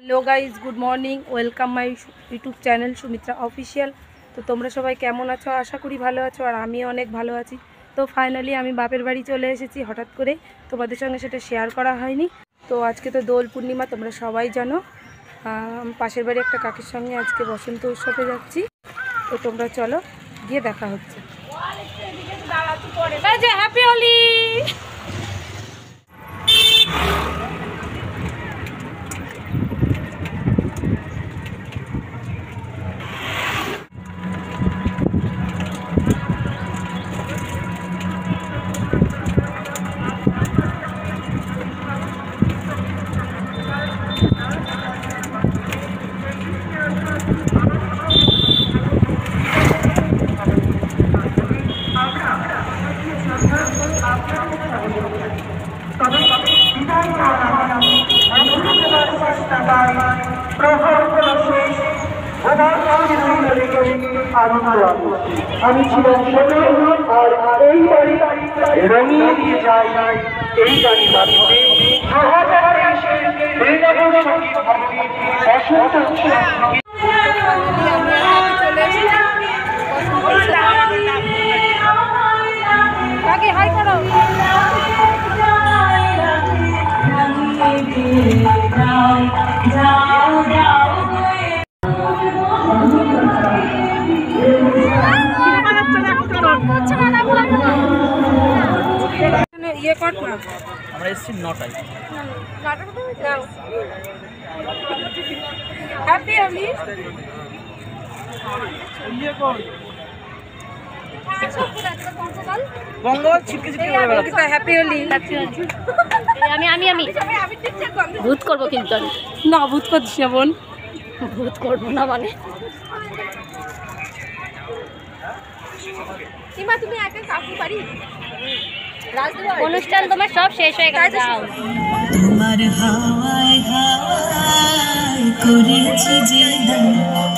Hello guys good morning welcome my YouTube channel Sumitra official. तो तुम्हारा सबाई केमन आछो आशा करी भालो आछो और आमी अनेक भालो आछि। तो फाइनली आमी बापेर बाड़ी चले एसेछि हठात् करे तोमादेर संगे सेटा शेयर करा हयनि। तो आज के तो दोल पूर्णिमा तोमरा सबाई जानो। पाशेर बाड़ी एकटा काकिर संगे आज के बसंत उत्सवे जाচ্ছি। तो तोमरा चलो गिये देखा हच्छे। हैप्पी होली। আমি ছিলাম ছোট আর এই বাড়ি রঙিয়ে দিয়ে যাই এই গাড়ির মাধ্যমে ये कट ना আমরা এসছি 9টায়। হ্যাপি হোলি। বঙ্গল ছিটকে ছিটকে করে বেড়াচ্ছে। হ্যাপি হোলি। আমি আমি আমি ভূত করবো কিন্তু আমি না ভূত করছিস না বোন। ভূত করবো না মানে সীমা তুমি একা কাকু পারি অনুষ্ঠান তোমার সব শেষ হয়ে গেছে। যাও তোমার হাওয়ায় হাওয়ায় করেছি যে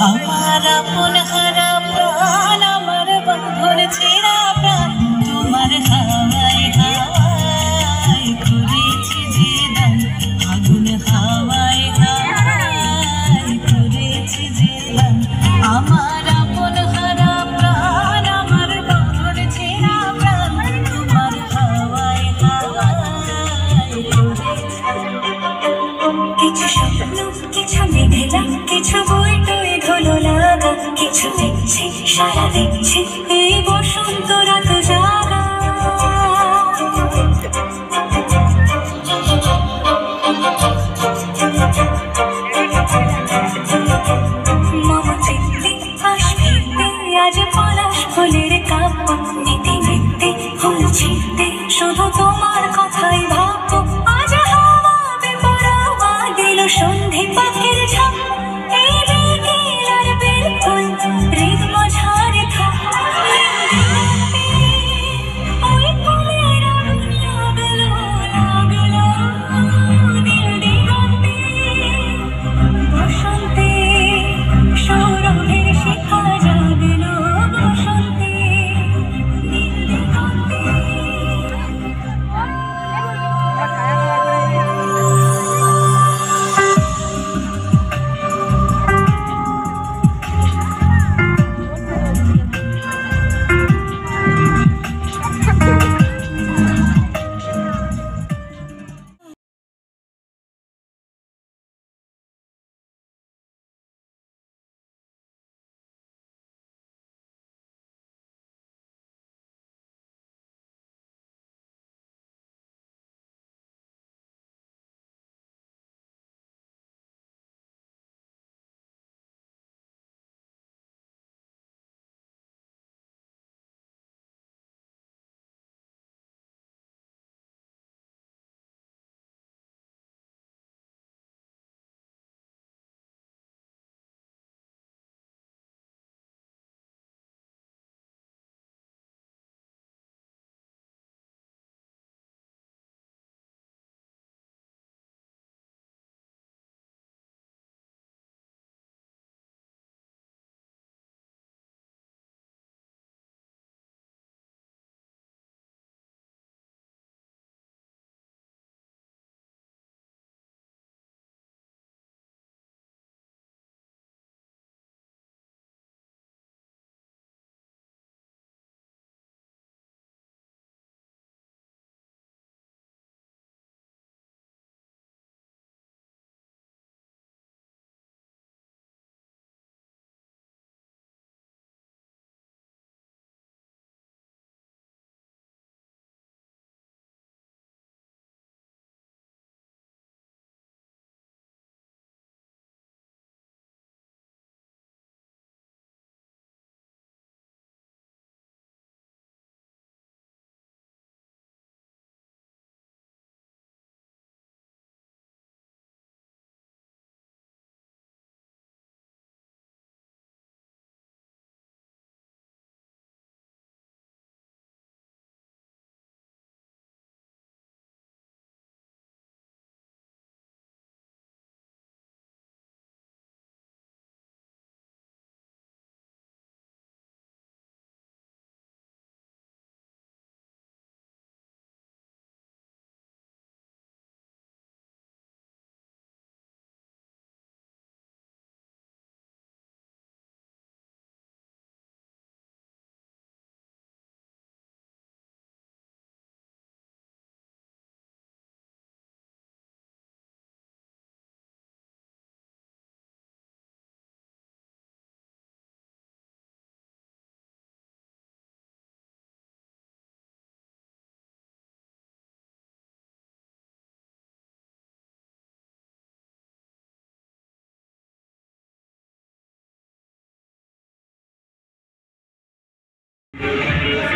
আমার আপন হারা প্রাণ আমার বন্ধুর ছেঁড়া প্রাণ তোমার হাওয়ায় হাওয়ায় করেছি যে আগুন হাওয়ায় হাওয়ায় করেছি যে আমার আপন হারা প্রাণ আমার বন্ধুর ছেঁড়া প্রাণ তোমার হাওয়ায় হাওয়ায় কিছু স্বপ্ন কিছু মেঘলা কিছু বই টই ধুলো লাগা কিছু দেখছি সারা দেখছি এই বসন্ত রাত জাগা মামা চিনতে আসবে আজ পলাশ ফুলের কাব্য নিতে নিতে ফুল ছিঁড়তে শুধু তোমার কথাই ভাববো আজ হাওয়া বেপরোয়া দিল সন্ধে পাখির ঝাঁক এই বিকেল আর বিলকুল রিদম ঝাড়ে থাক ওই ফুলের আগুন লাগলো লাগলো দিল দিগন্তে বসন্তে সৌরভের শিখা জাগলো বসন্তে দিল দিগন্তে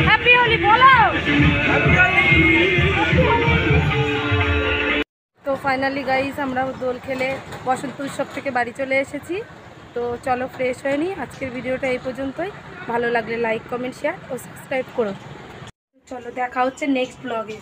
হ্যাপি হোলি বলো। তো ফাইনালি গাইস আমরা দোল খেলে বসন্ত উৎসব থেকে বাড়ি চলে এসেছি। তো চলো ফ্রেশ হয়ে নিই। আজকের ভিডিওটা এই পর্যন্তই। ভালো লাগলে লাইক কমেন্ট শেয়ার ও সাবস্ক্রাইব করো। চলো দেখা হচ্ছে নেক্সট ব্লগে।